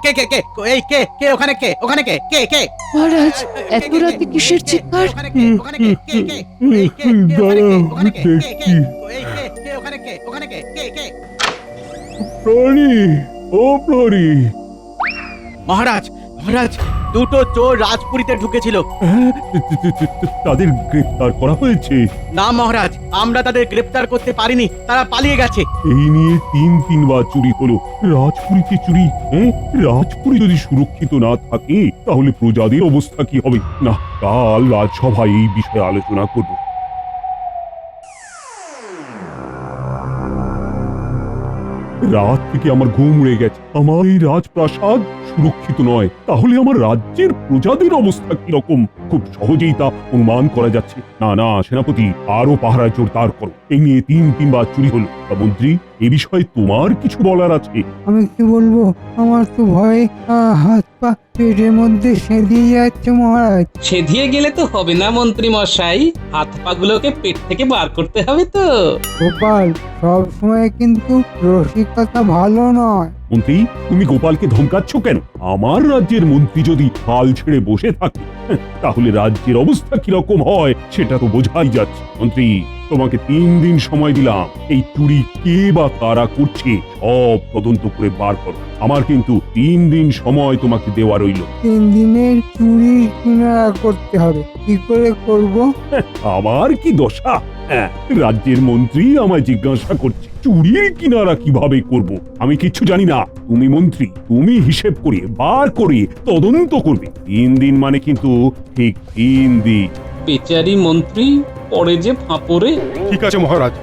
কে কে কে এই কে কে ওখানে কে ওখানে কে কে কে মহারাজ এত রাতে কিসের চিৎকার? ওখানে কে ওখানে কে কে কে এই কে কে ওখানে কে ওখানে কে কে কে এই কে কে ওখানে কে ওখানে কে কে কে প্রহরী, ও প্রহরী, মহারাজ মহারাজ দুটো চোর রাজপুরীতে ঢুকেছিল। হ্যাঁ, তাদের গ্রেফতার করা হয়েছে। না মহারাজ, আমরা তাদের গ্রেফতার করতে পারিনি, তারা পালিয়ে গেছে। এই নিয়ে তিনবার চুরি হলো। রাজপুরীতে চুরি, হ্যাঁ? রাজপুরী যদি সুরক্ষিত না থাকে তাহলে প্রজাদের অবস্থা কি হবে? না, কাল রাজসভায় এই বিষয়ে আলোচনা করব। রাত থেকে আমার ঘুম উড়ে গেছে। আমার এই রাজপ্রাসাদ সুরক্ষিত নয়, তাহলে আমার রাজ্যের প্রজাদের অবস্থা কিরকম? খুব সহজেই তা অনুমান করা যাচ্ছে। না না সেনাপতি, আরো পাহারা জোরদার করো। এই নিয়ে তিনবার চুরি হলো। তা মন্ত্রী, এ বিষয়ে তোমার কিছু বলার আছে? আমি কি বলবো, আমার তো ভয়ে হাত পা পেটের মধ্যে সেদিয়ে যাচ্ছে মহারাজ। সেধিয়ে গেলে তো হবে না মন্ত্রী মশাই, হাত পা গুলোকে পেট থেকে বার করতে হবে তো। গোপাল, সব সময় কিন্তু রসিকতা ভালো নয়। মন্ত্রী, তুমি গোপালকে ধমকাচ্ছ কেন? আমার রাজ্যের মন্ত্রী যদি হাল ছেড়ে বসে থাকে তাহলে রাজ্যের অবস্থা কিরকম হয় সেটা তো বোঝাই যাচ্ছে। মন্ত্রী, তোমাকে 3 দিন সময় দিলাম। এই চুরি কে বা কারা করছে সব তদন্ত করে বার করো। আমার কিন্তু 3 দিন সময় তোমাকে দেওয়া রইল। 3 দিনের চুরি কিনারা করতে হবে, কি করে করব? আমার কি দশা? হ্যাঁ, রাজ্যের মন্ত্রী আমায় জিজ্ঞাসা করছে চুরির কিনারা কিভাবে করব। আমি কিচ্ছু জানি না। তুমি মন্ত্রী, তুমি হিসেব করে বার করে তদন্ত করবে। 3 দিন মানে কিন্তু ঠিক 3 দিন। বেচারি মন্ত্রী পরে যে ফাঁপড়ে। ঠিক আছে মহারাজ,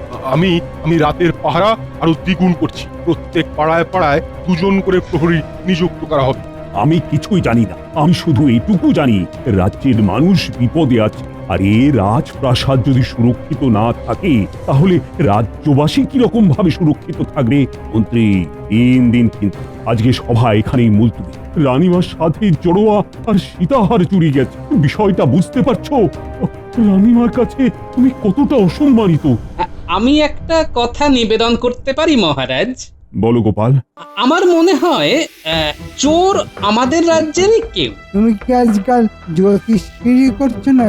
আমি রাতের পাহারা আরো দ্বিগুণ করছি। প্রত্যেক পাড়ায় পাড়ায় 2 জন করে প্রহরী নিযুক্ত করা হবে। আমি কিছুই জানি না। আমি শুধু এটুকু জানি রাজ্যের মানুষ বিপদে আছে। আর এ রাজপ্রাসাদ যদি সুরক্ষিত না থাকে তাহলে রাজ্যবাসী কিরকম ভাবে সুরক্ষিত থাকবে? মন্ত্রী, 3 দিন কিন্তু। আজকে সভা এখানেই মুলতুবি। রানীমার সাথে জড়োয়া আর সীতাহার চুরি গেছে। বিষয়টা বুঝতে পারছো? রানীমার কাছে তুমি কতটা অসম্মানিত। আমি একটা কথা নিবেদন করতে পারি মহারাজ। বলো গোপাল। আমার মনে হয় চোর আমাদের রাজ্যেরই কেউ। তুমি কি আজকাল জ্যোতিষগিরি করছো না?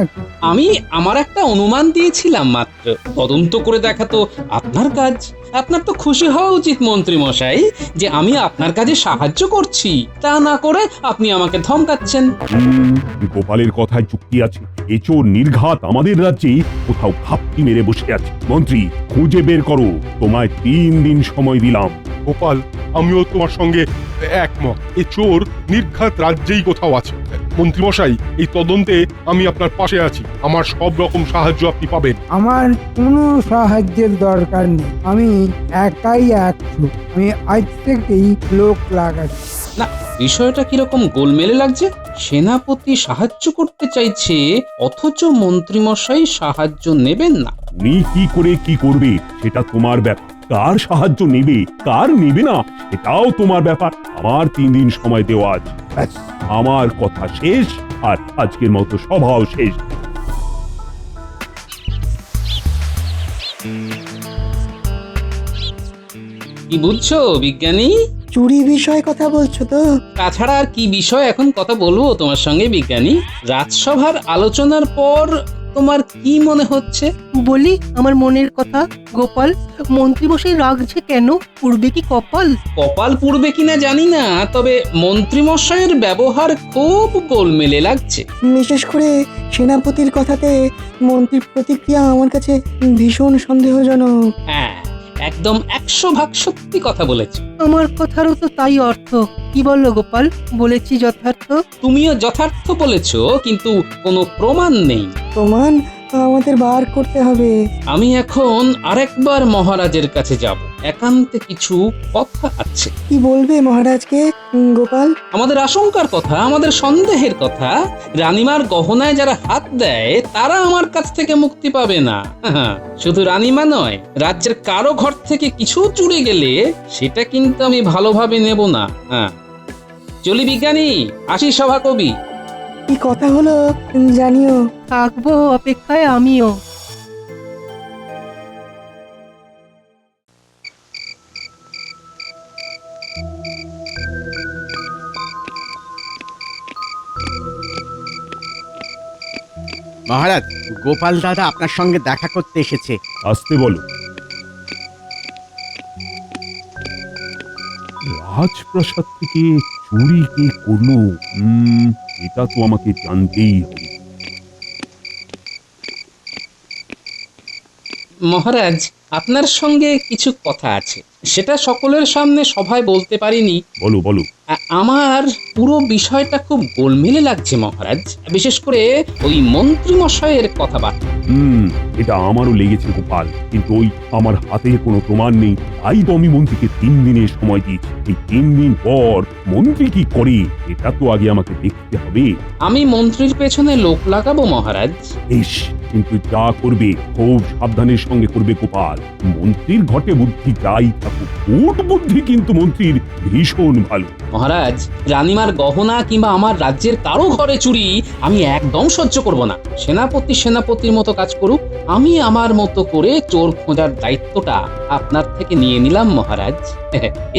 আমি আমার একটা অনুমান দিয়েছিলাম মাত্র। তদন্ত করে দেখা তো আপনার কাজ। আপনার তো খুশি হওয়া উচিত মন্ত্রী মশাই যে আমি আপনার কাজে সাহায্য করছি, তা না করে আপনি আমাকে ধমকাচ্ছেন। গোপালের কথায় যুক্তি আছে। এ চোর নির্ঘাত আমাদের রাজ্যে কোথাও ঘাপটি মেরে বসে আছে। মন্ত্রী, খুঁজে বের করো। তোমায় 3 দিন সময় দিলাম। গোপাল, আমিও তোমার সঙ্গে একমত। এ চোর নির্ঘাত রাজ্যেই কোথাও আছে। মন্ত্রী মশাই, এই তদন্তে আমি আপনার পাশে আছি। আমার সব রকম সাহায্য আপনি পাবেন। আমার কোনো সাহায্যের দরকার নেই, আমি একাই 100। আমি আজ থেকেই লোক লাগাচ্ছি। না, বিষয়টা কিরকম গোলমেলে লাগছে। সেনাপতি সাহায্য করতে চাইছে অথচ মন্ত্রী মশাই সাহায্য নেবেন না। তুমি কি করে কি করবে সেটা তোমার ব্যাপার। কার সাহায্য নেবে কার নেবে না এটাও তোমার ব্যাপার। আমার 3 দিন সময় দেওয়া আছে। ব্যাস, আমার কথা শেষ। আর আজকের মতো সভাও শেষ। কি বুঝছো বিজ্ঞানী? চুরি বিষয়ে কথা বলছো তো? তাছাড়া আর কি বিষয় এখন কথা বলবো তোমার সঙ্গে বিজ্ঞানী? রাজসভার আলোচনার পর তোমার কি মনে হচ্ছে? বলি আমার মনের কথা। গোপাল, মন্ত্রীমশাই রাগছে কেন? পূর্বে কি কপাল? কপাল পুড়বে কিনা জানি না, তবে মন্ত্রীমশাইয়ের ব্যবহার খুব গোলমেলে লাগছে। বিশেষ করে সেনাপতির কথাতে মন্ত্রীর প্রতিক্রিয়া আমার কাছে ভীষণ সন্দেহজনক। হ্যাঁ, একদম 100 ভাগ সত্যি কথা বলেছে। আমার কথারও তো তাই অর্থ। কি বললো গোপাল? বলেছি যথার্থ। তুমিও যথার্থ বলেছো, কিন্তু কোনো প্রমাণ নেই। প্রমাণ আমাদের বার করতে হবে। আমি এখন আরেকবার মহারাজের কাছে যাব, একান্তে কিছু কথা আছে। কি বলবে মহারাজকে গোপাল? আমাদের আশঙ্কার কথা, আমাদের সন্দেহের কথা। রানীমার গহনায় যারা হাত দেয় তারা আমার কাছ থেকে মুক্তি পাবে না। শুধু রানীমা নয়, রাজ্যের কারো ঘর থেকে কিছু চুরি গেলে সেটা কিন্তু আমি ভালোভাবে নেব না। চলি বিজ্ঞানী, আসি সভাকবি। কি কথা হলো জানিও। থাকবো অপেক্ষায় আমিও। মহারাজ, গোপাল দাদা আপনার সঙ্গে দেখা করতে এসেছে। আসতে বলো। রাজপ্রাসাদ থেকে চুরি কে করলো? এটা তো আমাকে জানতেই হবে। মহারাজ, আপনার সঙ্গে কিছু কথা আছে, সেটা সকলের সামনে সভায় বলতে পারিনি। বলো বলো। আমার পুরো বিষয়টা খুব গোলমেলে লাগছে মহারাজ, বিশেষ করে ওই মন্ত্রী মশাইয়ের কথাবার্তা। এটা আমারও লেগেছে গোপাল, কিন্তু ওই আমার হাতে কোনো প্রমাণ নেই। তাই তো আমি মন্ত্রীকে 3 দিনের সময় দিয়েছি। এই 3 দিন পর মন্ত্রী কি করে এটা তো আগে আমাকে দেখতে হবে। আমি মন্ত্রীর পেছনে লোক লাগাবো মহারাজ। বেশ, কিন্তু যা করবে খুব সাবধানের সঙ্গে করবে গোপাল। মন্ত্রীর ঘটে বুদ্ধি যাই থাকুক, ওট বুদ্ধি কিন্তু মন্ত্রীর ভীষণ ভালো। মহারাজ, রানীমার গহনা কিংবা আমার রাজ্যের কারো ঘরে চুরি আমি একদম সহ্য করব না। সেনাপতির মতো কাজ করুক, আমি আমার মতো করে চোর খোঁজার দায়িত্বটা আপনার থেকে নিয়ে নিলাম মহারাজ।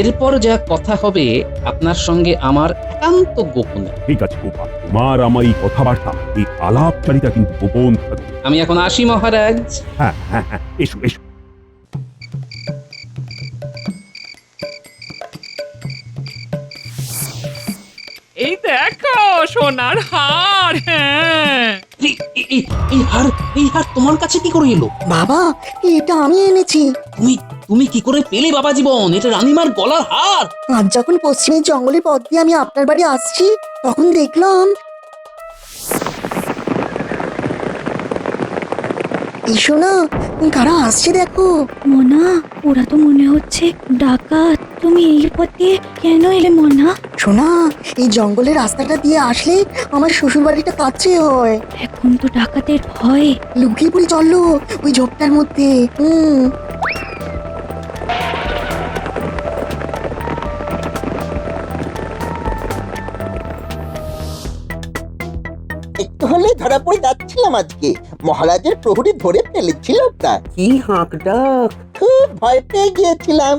এরপর যা কথা হবে আপনার সঙ্গে আমার একান্ত গোপনে। ঠিক আছে গোপাল, তোমার আমার এই কথাবার্তা, এই আলাপচারিতা কিন্তু গোপন থাকবে। আমি এখন আসি মহারাজ। হ্যাঁ হ্যাঁ হ্যাঁ, এসো এসো। এই দেখো সোনার হার। হ্যাঁ, এই হার তোমার কাছে কি করে এলো? বাবা, এটা আমি এনেছি। তুমি কি করে পেলে বাবা জীবন? এটা রানীমার গলার হার। আজ যখন পশ্চিমের জঙ্গলের পথ দিয়ে আমি আপনার বাড়ি আসছি, তখন দেখলাম। এসো না, কারা আসছে দেখো। মোনা, ওরা তো মনে হচ্ছে ডাকাত। তুমি এই পথে কেন এলে মোনা? শোনা, এই জঙ্গলের রাস্তাটা দিয়ে আসলে আমার শ্বশুর বাড়িটা কাছে হয়। এখন তো ডাকাতের ভয়। লুকিয়ে পড়ি, চলো ওই ঝোপটার মধ্যে। একটু হলে ধরা পড়ে যাচ্ছিলাম আজকে। মহারাজের প্রহরী ধরে ফেলেছিল তা। কি হাঁক ডাক! খুব ভয় পেয়ে গিয়েছিলাম।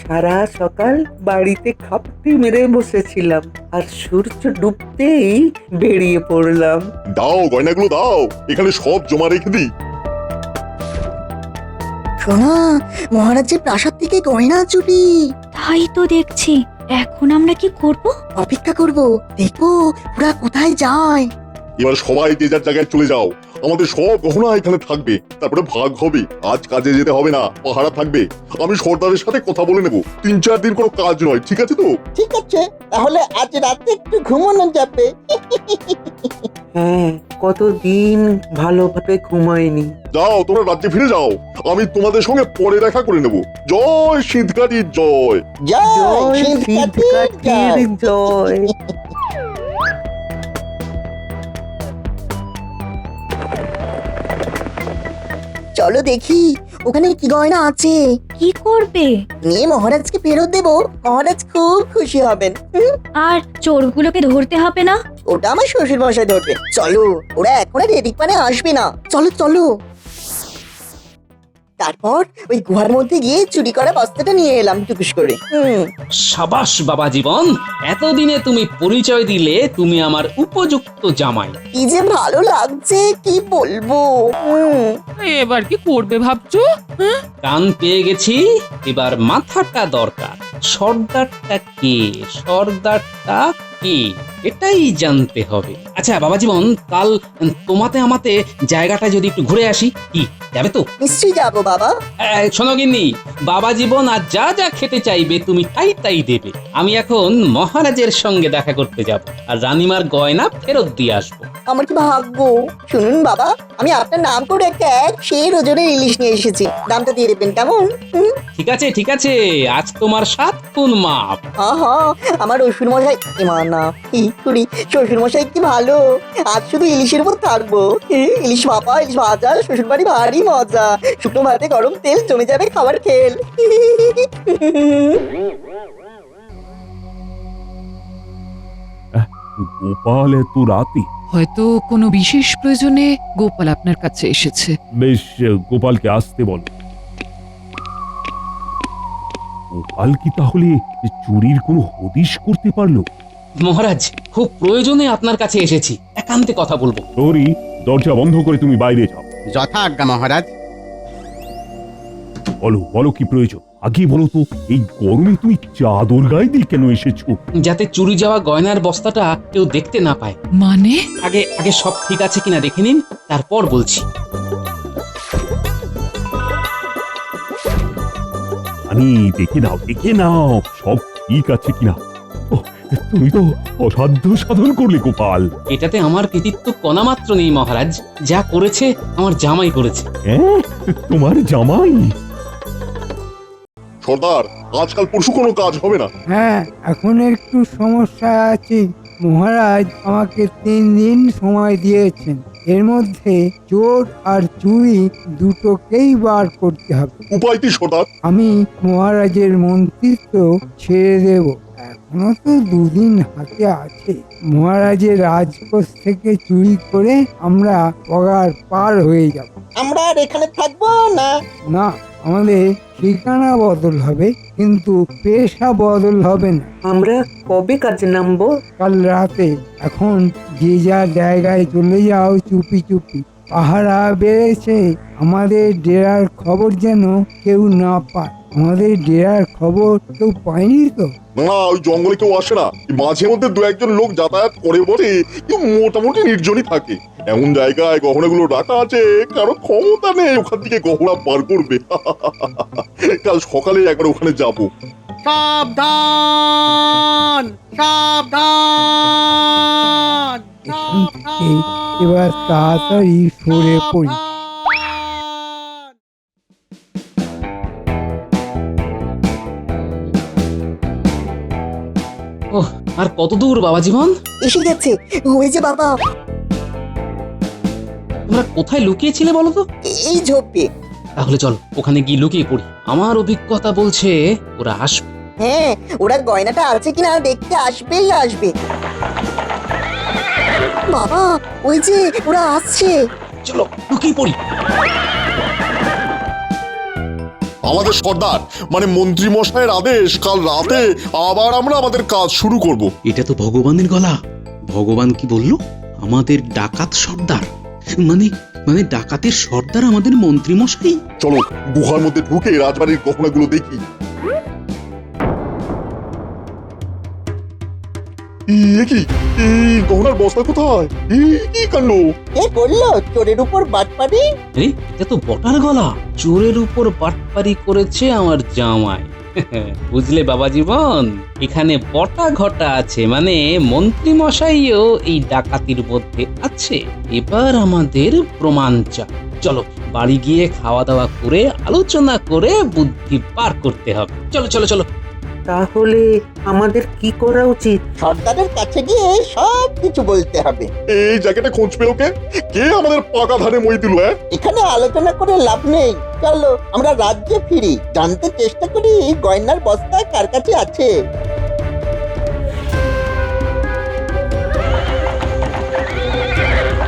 সারা সকাল বাড়িতে খাপটি মেরে বসেছিলাম, আর সূর্য ডুবতেই বেরিয়ে পড়লাম। দাও, গয়নাগুলো দাও, এখানে সব জমা রেখে দিই। শোনা, মহারাজের প্রাসাদ থেকে গয়না চুরি। তাই তো দেখছি। এখন আমরা কি করব? অপেক্ষা করব, দেখো ওরা কোথায় যায়। এবার সবাই যে যার জায়গায় চলে যাও। আমাদের সব গহনা এখানে থাকবে, তারপরে ভাগ হবে। আজ কাজে যেতে হবে না, পাহারা থাকবে। আমি সর্দারের সাথে কথা বলে নেব। 3-4 দিন কোনো কাজ নয়, ঠিক আছে তো? ঠিক আছে, তাহলে আজ রাতে একটু ঘুমানো যাবে। হ্যাঁ, কতদিন ভালোভাবে ঘুমাইনি। যাও, তোমরা রাজ্যে ফিরে যাও। আমি তোমাদের সঙ্গে পরে দেখা করে নেব। জয় সিদ্ধকাঠির জয়। জয় সিদ্ধকাঠির জয়। চলো দেখি ওখানে কি গয়না আছে। কি করবে? নিয়ে মহারাজকে ফেরত দেব, মহারাজ খুব খুশি হবেন। আর চোরগুলোকে ধরতে হবে না? ওটা আমার শ্বশুর মশাই ধরবে। চলো, ওরা এখন আর এদিক মানে আসবে না। চলো চলো। তারপর ওই গুহার মধ্যে গিয়ে চুরি করা বস্তাটা নিয়ে এলাম টুকুস করে। সাবাস বাবা জীবন, এতদিনে তুমি পরিচয় দিলে তুমি আমার উপযুক্ত জামাই। কি যে ভালো লাগছে, কি বলবো। এবার কি করবে ভাবছো? কান পেয়ে গেছি, এবার মাথাটা দরকার। সর্দারটা কে? সর্দারটা কে এটাই জানতে হবে। আচ্ছা বাবা জীবন, কাল তোমাতে আমাতে জায়গাটা যদি একটু ঘুরে আসি, কি যাবে তো? নিশ্চয়ই যাবো বাবা। শোনো গিন্নি, বাবা জীবন আর যা যা খেতে চাইবে তুমি তাই তাই দেবে। আমি এখন মহারাজের সঙ্গে দেখা করতে যাব, আর রানীমার গয়না ফেরত দিয়ে আসবো। আমার কি ভাগ্য। শুনুন বাবা, আমি আপনার নাম করে একটা সেই ওজনের ইলিশ নিয়ে এসেছি। দামটা দিয়ে দেবেন কেমন? ঠিক আছে ঠিক আছে, আজ তোমার 7 গুণ মাপ। হ্যাঁ, আমার শ্বশুর মশাই না শ্বশুর মশাই কি ভালো। আজ শুধু ইলিশের উপর থাকবো। ইলিশ ভাপা, ইলিশ ভাজা, শ্বশুর বাড়ি ভারী মজা। শুকনো ভাতে গরম তেল জমে যাবে খাবার খেল। গোপাল এত রাতে? হয়তো কোনো বিশেষ প্রয়োজনে গোপাল আপনার কাছে এসেছে। বেশ, গোপালকে আসতে বলো। গোপাল কি তাহলে চুরির কোনো হদিশ করতে পারলো? মহারাজ, খুব প্রয়োজনে আপনার কাছে এসেছি, একান্তে কথা বলবো। প্রহরী, দরজা বন্ধ করে তুমি বাইরে যাও। যথা আজ্ঞা মহারাজ। বলো বলো কি প্রয়োজন, আগে বলো তো, এই গরমে তুমি চাদর গায়ে দিয়ে কেন এসেছো? যাতে চুরি যাওয়া গয়নার বস্তাটা কেউ দেখতে না পায়। মানে আগে আগে সব ঠিক আছে কিনা দেখে নিন, তারপর বলছি। আমি দেখে নাও সব ঠিক আছে কিনা। ওহ, তুমি তো অসাধ্য সাধন করলে গোপাল। এটাতে আমার কৃতিত্ব কণামাত্র নেই মহারাজ, যা করেছে আমার জামাই করেছে। হ্যাঁ, তোমার জামাই? সর্দার, আজকাল পরশু কোনো কাজ হবে না। হ্যাঁ, এখন একটু সমস্যা আছে। মহারাজ আমাকে 3 দিন সময় দিয়েছেন। এর মধ্যে চোর আর চুরি দুটোকেই বার করতে হবে। উপায় কি সর্দার? আমি মহারাজের মন্ত্রিত্ব ছেড়ে দেব। এখনো তো 2 দিন হাতে আছে। মহারাজের রাজকোষ থেকে চুরি করে আমরা পগার পার হয়ে যাব। আমরা আর এখানে থাকবো না। না, আমাদের ঠিকানা বদল হবে, কিন্তু পেশা বদল হবে না। আমরা কবে কাজে নামবো? কাল রাতে। এখন যে যার জায়গায় চলে যাও চুপি চুপি। পাহারা বেড়েছে, আমাদের ডেরার খবর যেন কেউ না পায়। আমাদের ডেরার খবর কেউ পায়নি তো? না, ওই জঙ্গলে কেউ আসে না। মাঝে মধ্যে 2-1 লোক যাতায়াত করে বটে, কিন্তু মোটামুটি নির্জনই থাকে। এমন জায়গায় গহনাগুলো রাখা আছে, কারো ক্ষমতা নেই ওখান থেকে গহনা বার করবে। কাল সকালে একবার ওখানে যাব। সাবধান সাবধান এখান থেকে এবার তাড়াতাড়ি সরে পড়ি। ওহ, আর কত দূর বাবা জীবন? এসে গেছে, হয়েছে বাবা। তোমরা কোথায় লুকিয়েছিলে বলো তো? এই ঝোপে। তাহলে চলো ওখানে গিয়ে লুকিয়ে পড়ি। আমার অভিজ্ঞতা বলছে ওরা আসবে। হ্যাঁ, ওরা গয়নাটা আছে কিনা দেখতে আসবেই আসবে। বাবা, ওই যে ওরা আসছে। চলো লুকিয়ে পড়ি। আমাদের সর্দার মানে মন্ত্রী মশাইয়ের আদেশ, কাল রাতে আবার আমরা আমাদের কাজ শুরু করব। এটা তো ভগবানের গলা। ভগবান কি বললো? আমাদের ডাকাত সর্দার, মানে মানে ডাকাতের সর্দার আমাদের মন্ত্রী মশাই। চলো গুহার মধ্যে ঢুকে রাজবাড়ির গহনাগুলো দেখি। কি এই গহনার বস্তা কোথায়? কি কাণ্ড! কে করলো চোরের উপর বাটপারি? আরে, এটা তো বটার গলা। চোরের উপর বাটপারি করেছে আমার জামাই। বুঝলে বাবা জীবন, এখানে বটা ঘটা আছে, মানে মন্ত্রী মশাইও এই ডাকাতির মধ্যে আছে। এবার আমাদের প্রমাণ চাই। চলো বাড়ি গিয়ে খাওয়া দাওয়া করে আলোচনা করে বুদ্ধি পার করতে হবে। চলো চলো চলো। তাহলে আমাদের কি করা উচিত? সর্দারের কাছে গিয়ে সব কিছু বলতে হবে। এই জায়গাটা খোঁজ পেল কে? কে আমাদের পাকা ধানে মই দিল? এখানে আলোচনা করে লাভ নেই। চলো আমরা রাজ্যে ফিরি, জানতে চেষ্টা করি গয়নার বস্তা কার কাছে আছে।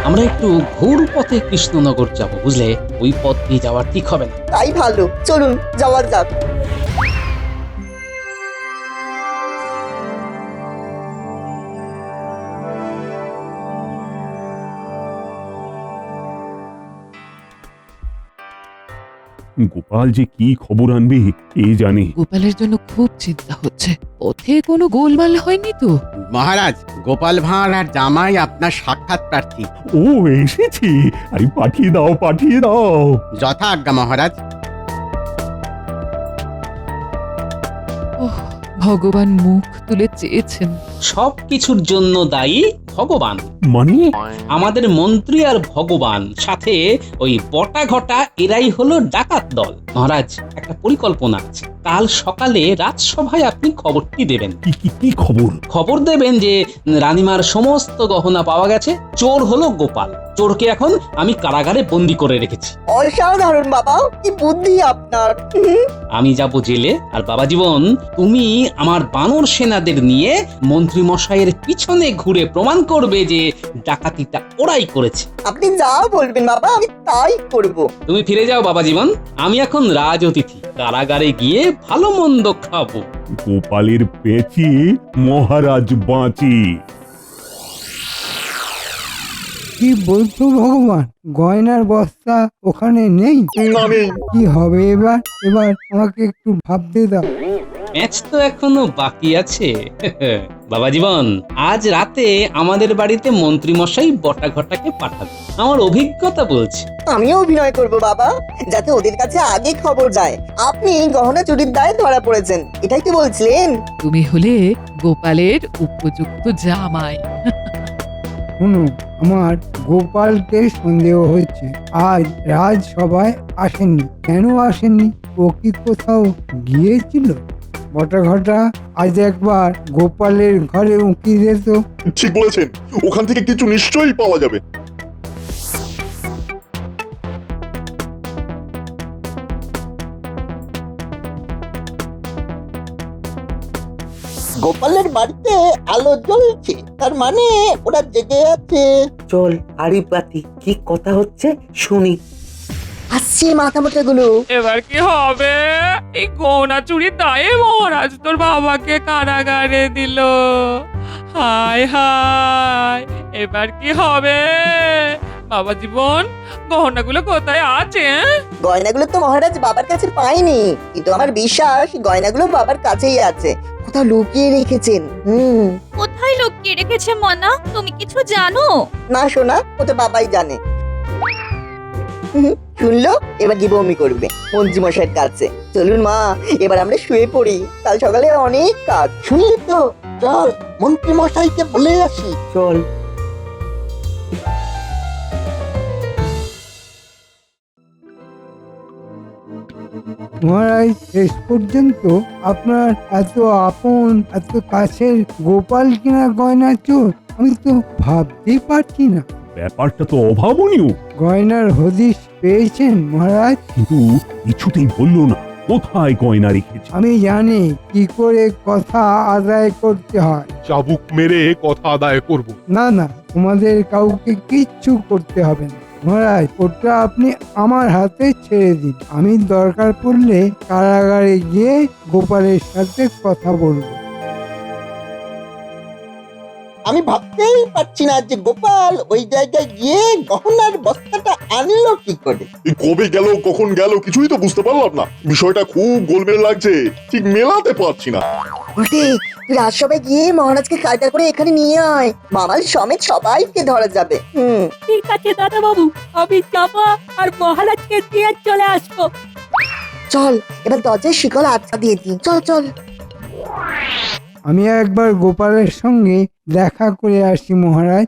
আমরা একটু ঘোর পথে কৃষ্ণনগর যাব, বুঝলে? ওই পথ দিয়ে যাওয়া ঠিক হবে না। তাই ভালো, চলুন যাওয়া যাক। গোপাল যে কি খবর আনবে কে জানে। গোপালের জন্য খুব চিন্তা হচ্ছে। পথে কোনো গোলমাল হয়নি তো? মহারাজ, গোপাল ভাঁড় আর জামাই আপনার সাক্ষাৎ প্রার্থী। ও এসেছে? আরে পাঠিয়ে দাও। যথা আজ্ঞা মহারাজ। ওহ, ভগবান মুখ তুলে চেয়েছেন। সব কিছুর জন্য দায়ী ভগবান। মানে? আমাদের মন্ত্রী আর ভগবান, সাথে ওই বটা ঘটা, এরাই হলো ডাকাত দল। মহারাজ, একটা পরিকল্পনা আছে। কাল সকালে রাজসভায় আপনি খবরটি দেবেন। কি খবর? খবর দেবেন যে রানীমার সমস্ত গহনা পাওয়া গেছে। চোর হলো গোপাল। চোরকে এখন আমি কারাগারে বন্দি করে রেখেছি। অসাধারণ বাবা, কি বুদ্ধি আপনার। আমি যাব জেলে, আর বাবা জীবন তুমি আমার বানর সেনাদের নিয়ে মন্ত্রী মশাইয়ের পিছনে ঘুরে প্রমাণ করবে যে ডাকাতিটা ওরাই করেছে। আপনি যা বলবেন বাবা, আমি তাই করব। তুমি ফিরে যাও বাবা জীবন, আমি এখন রাজ অতিথি। কারাগারে গিয়ে ভালো মন্দ খাবো। গোপালের পেঁচে মহারাজ বাঁচে। কি বলছো ভগবান, গয়নার বস্তা ওখানে নেই? না নেই। কি হবে এবার? এবার আমাকে একটু ভাবতে দাও। ম্যাচ তো এখনো বাকি আছে। বাবা জীবন, আজ রাতে আমাদের বাড়িতে মন্ত্রী মশাই বটা ঘটাকে পাঠাবে। আমার অভিজ্ঞতা বলছে। আমিও অভিনয় করব বাবা, যাতে ওদের কাছে আগে খবর যায় আপনি গহনা চুরির দায়ে ধরা পড়েছেন। এটাই কি বলছিলেন? তুমি হলে গোপালের উপযুক্ত জামাই। শোনো, আমার গোপালকে সন্দেহ হচ্ছে। আজ রাজসভায় আসেননি। কেন আসেননি? ও কি কোথাও গিয়েছিল? বটা ঘটা, আজ একবার গোপালের ঘরে উঁকি দিত। ঠিক বলেছেন, ওখান থেকে কিছু নিশ্চয়ই পাওয়া যাবে। গোপালের বাড়িতে আলো জ্বলছে, তার মানে ওরা জেগে আছে। চল আড়ি পাতি, কি কথা হচ্ছে শুনি। আসছে মাথা মোটাগুলো। এবার কি হবে? এই গহনা চুরির দায়ে মহারাজ তোর বাবাকে কারাগারে দিল। হায় হায়, এবার কি হবে? বাবা জীবন, গহনাগুলো কোথায় আছে? গয়নাগুলো তো মহারাজ বাবার কাছে পাইনি, কিন্তু আমার বিশ্বাস গয়নাগুলো বাবার কাছেই আছে। কোথাও লুকিয়ে রেখেছেন। কোথায় লুকিয়ে রেখেছে মনা? তুমি কিছু জানো? না সোনা, ও তো বাবাই জানে। শুনলো, এবার কি বমি করবে মন্ত্রী মশাইয়ের কাছে। চলুন মা, এবার আমরা শুয়ে পড়ি, কাল সকালে অনেক কাজ। শুনলি তো, চল মন্ত্রী মশাইকে বলে আসি। চল। মহারাজ, শেষ পর্যন্ত আপনার এত আপন, এত কাছের গোপাল কিনা গয়না চোর, আমি তো ভাবতেই পারছি না। ব্যাপারটা তো অভাবনীয়। গয়নার হদিশ পেয়েছেন মহারাজ? কিন্তু কিছুতেই বললো না কোথায় গয়না রেখেছে। আমি জানি কি করে কথা আদায় করতে হয়। চাবুক মেরে কথা আদায় করব। না না, তোমাদের কাউকে কিচ্ছু করতে হবে না মহারাজ। ওটা আপনি আমার হাতে ছেড়ে দিন। আমি দরকার পড়লে কারাগারে গিয়ে গোপালের সাথে কথা বলবো। আমি ভাবতেই পারছি না যে গোপাল ওই জায়গায় গিয়ে গহনার বস্তাটা আনলো কি করে। এই কবে গেল, কখন গেল, কিছুই তো বুঝতে পারলাম না। বিষয়টা খুব গোলমেল লাগছে, ঠিক মেলাতে পারছি না। ওঠে, রাজসভায় গিয়ে মহারাজকে কায়দা করে এখানে নিয়ে আয়। মামাল সমেত সবাইকে ধরা যাবে। ঠিক আছে দাদা বাবু, আমি যাবো আর মহারাজকে দিয়ে চলে আসবো। চল, এবার দরজায় শিকল আটকা দিয়ে দিই। চল চল। আমি একবার গোপালের সঙ্গে দেখা করে আসি মহারাজ।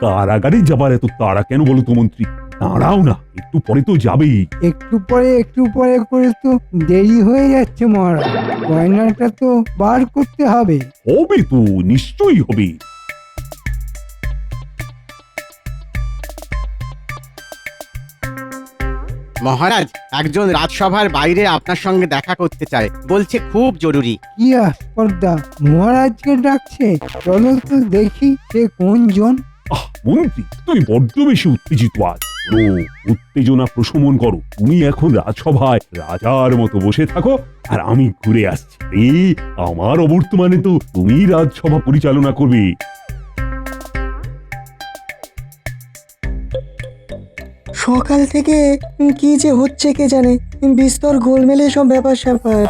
কারাগারে যাবার এত তাড়া কেন বলো তো মন্ত্রী? দাঁড়াও না, একটু পরে তো যাবেই। একটু পরে করে তো দেরি হয়ে যাচ্ছে মহারাজ। গয়নাটা তো বার করতে হবে। হবে তো, নিশ্চয়ই হবে। মহারাজ, একজন রাজসভার বাইরে আপনার সঙ্গে দেখা করতে চায়, বলছে খুব জরুরি। কি আস্পর্ধা, মহারাজকে ডাকছে। চলো তো দেখি সে কোন জন। মন্ত্রী, তুমি বড্ড বেশি উত্তেজিত আজ। উত্তেজনা প্রশমন করো। তুমি এখন রাজসভায় রাজার মতো বসে থাকো, আর আমি ঘুরে আসছি। আমার অবর্তমানে তো তুমি রাজসভা পরিচালনা করবে। সকাল থেকে কি যে হচ্ছে কে জানে, বিস্তর গোলমেলে সব ব্যাপার স্যাপার।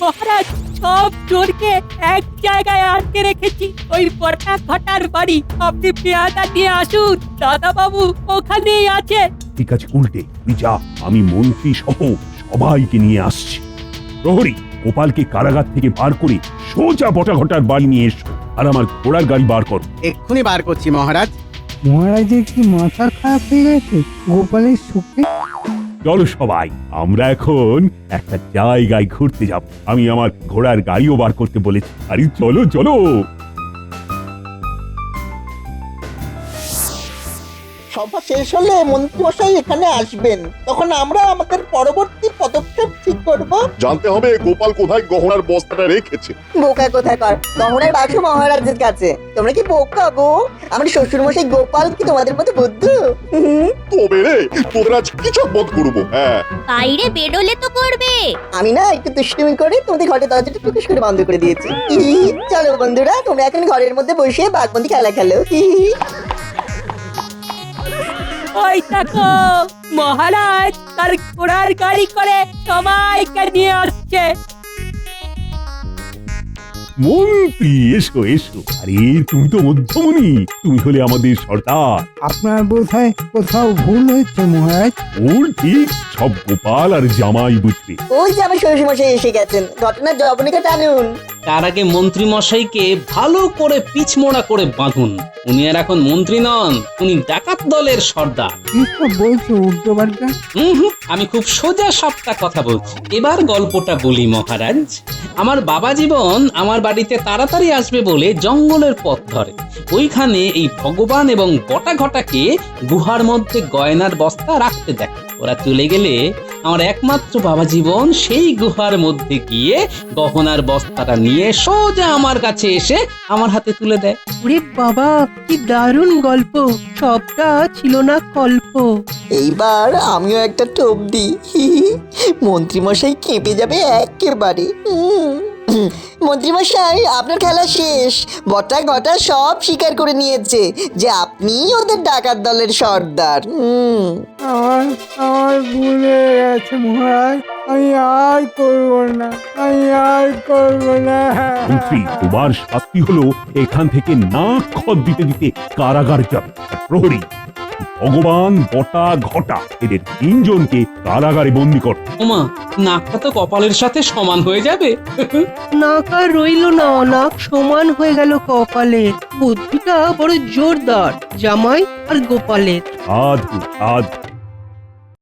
মহারাজ, সব চোরকে এক জায়গায় আটকে রেখেছি। ওই বটা ঘটার বাড়ি। আপনি পেয়াদা নিয়ে আসুন, দাদা বাবু ওখানেই আছে। ঠিক আছে উল্টে, তুই যা, আমি মন্ত্রী সহ সবাইকে নিয়ে আসছি। প্রহরী, গোপালকে কারাগার থেকে বার করে সোজা বটা ঘটার বাড়ি নিয়ে এসো, আর আমার ঘোড়ার গাড়ি বার করো। এক্ষুনি বার করছি মহারাজ। মহারাজের কি মাথা খারাপ হয়ে গেছে গোপালের সুখে? চলো সবাই, আমরা এখন একটা জায়গায় ঘুরতে যাব। আমি আমার ঘোড়ার গাড়িও বার করতে বলেছি। আরে চলো চলো। সভা শেষ হলে মন্ত্রীমশাই এখানে আসবেন, তখন আমরা আমাদের পরবর্তী পদক্ষেপ ঠিক করব। জানতে হবে গোপাল কোথায় গহনার বস্তাটা রেখেছে। বোকা কোথায় কর, গহনার বাক্স মহারাজের কাছে। তোমরা কি বোকা গো? আমার শ্বশুর মশাই গোপাল কি তোমাদের মতো বুদ্ধু? তবে রে তোদের আজ কি চকবধ করবো। হ্যাঁ বাইরে বেরোলে তো করবে। আমি না একটু দুষ্টুমি করে তোমাদের ঘরের দরজাটা টুকুস করে বন্ধ করে দিয়েছি। চলো বন্ধুরা, তোমরা এখন ঘরের মধ্যে বসে বাঘবন্দি খেলা খেলো। ওই দেখো মহারাজ তার ঘোড়ার গাড়ি করে সবাইকে নিয়ে আসছে। মন্ত্রী এসো এসো। আরে তুমি তো মধ্যমণি, তুমি হলে আমাদের সর্দার। আপনার বোধহয় কোথাও ভুল হচ্ছে মহারাজ। ওর ঠিক সব গোপাল আর জামাই বুঝবে। ওই যে আমার শ্বশুর মশাই এসে গেছেন, ঘটনার জবনিকা টানুন। তার আগে মন্ত্রী মশাইকে ভালো করে পিছমোড়া করে বাঁধুন। উনি আর এখন মন্ত্রী নন, উনি ডাকাত দলের সর্দার। কি সব বলছো উল্টো পাল্টা? আমি খুব সোজা সাপটা কথা বলছি। এবার গল্পটা বলি মহারাজ। আমার বাবা জীবন আমার বাড়িতে তাড়াতাড়ি আসবে বলে জঙ্গলের পথ ধরে। ওইখানে এই ভগবান এবং বটা ঘটাকে গুহার মধ্যে গয়নার বস্তা রাখতে দেখে। ওরা চলে গেলে আমার একমাত্র বাবা জীবন সেই গুহার মধ্যে গিয়ে গহনার বস্তাটা নিয়ে সোজা আমার কাছে এসে আমার হাতে তুলে দেয়। ওরে বাবা, কি দারুণ গল্প, সবটা ছিল না কল্প। এইবার আমিও একটা টোপ দিই। মন্ত্রীমশাই কেঁপে যাবে একেবারে। মন্ত্রীমশাই, আপনার খেলা শেষ। বটা ঘটা সব স্বীকার করে নিয়েছে যে আপনি ওদের ডাকাত দলের সর্দার। আমার ভুল হয়ে গেছে মহারাজ, আমি আর করবো না, আমি আর করবো না। মন্ত্রী তোমার শাস্তি হলো এখান থেকে নাক খত দিতে দিতে কারাগারে যাবে। আর প্রহরী ভগবান বটা ঘটা এদের তিনজনকে কারাগারে বন্দি কর। ওমা, নাকটা তো কপালের সাথে সমান হয়ে যাবে। নাক আর রইল না, নাক সমান হয়ে গেল কপালে। বুদ্ধিটা বড় জোরদার জামাই আর গোপালের। সাধু সাধু